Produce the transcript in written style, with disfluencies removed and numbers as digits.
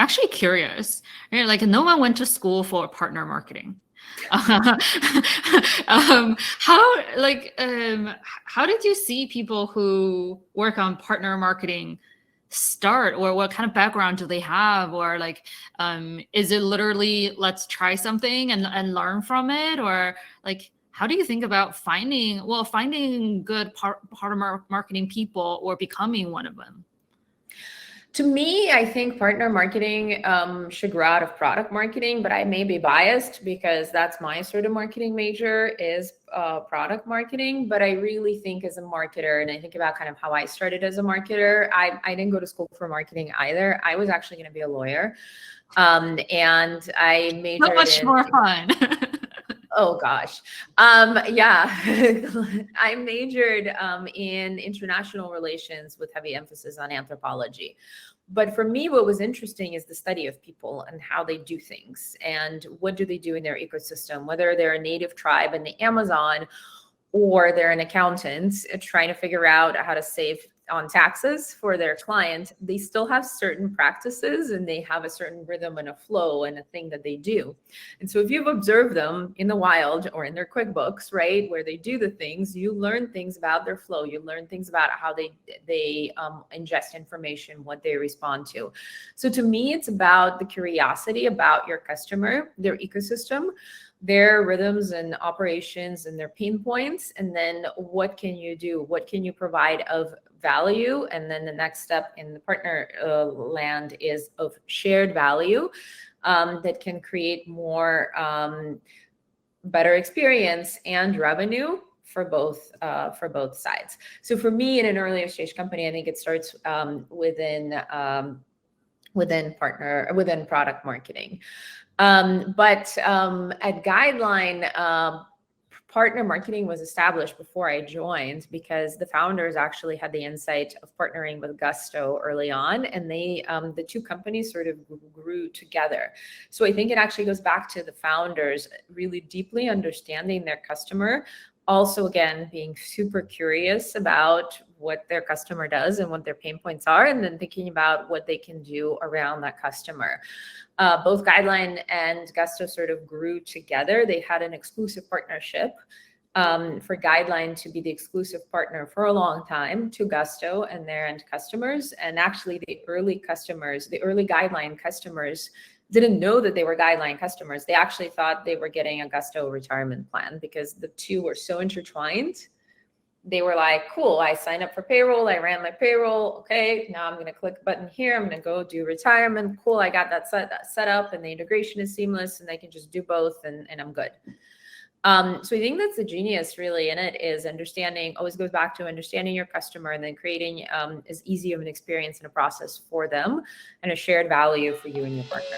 actually curious. Right? Like no one went to school for partner marketing. How did you see people who work on partner marketing start, or what kind of background do they have, or like is it literally let's try something and learn from it, or like how do you think about finding good partner marketing people or becoming one of them? To me, I think partner marketing should grow out of product marketing, but I may be biased because that's my sort of marketing major is product marketing. But I really think as a marketer, and I think about kind of how I started as a marketer, I didn't go to school for marketing either. I was actually going to be a lawyer. And I majored So much more fun. Oh gosh. Yeah, I majored in international relations with heavy emphasis on anthropology. But for me, what was interesting is the study of people and how they do things and what do they do in their ecosystem, whether they're a native tribe in the Amazon or they're an accountant trying to figure out how to save on taxes for their client. They still have certain practices and they have a certain rhythm and a flow and a thing that they do. And so if you've observed them in the wild or in their QuickBooks, right, where they do the things, you learn things about their flow. You learn things about how they ingest information, what they respond to. So to me, it's about the curiosity about your customer, their ecosystem, their rhythms and operations and their pain points. And then what can you do? What can you provide of value? And then the next step in the partner land is of shared value that can create more better experience and revenue for both sides. So for me, in an earlier stage company, I think it starts within product marketing. But at Guideline, partner marketing was established before I joined because the founders actually had the insight of partnering with Gusto early on, and the two companies sort of grew together. So I think it actually goes back to the founders really deeply understanding their customer. Also, again, being super curious about what their customer does and what their pain points are, and then thinking about what they can do around that customer. Both Guideline and Gusto sort of grew together. They had an exclusive partnership for Guideline to be the exclusive partner for a long time to Gusto and their end customers. And actually the early Guideline customers didn't know that they were Guideline customers. They actually thought they were getting a Gusto retirement plan because the two were so intertwined. They were like, cool, I signed up for payroll. I ran my payroll. Okay, now I'm going to click a button here. I'm going to go do retirement. Cool, I got that set up and the integration is seamless and I can just do both and I'm good. So I think that's the genius really in it is always goes back to understanding your customer and then creating as easy of an experience and a process for them and a shared value for you and your partner.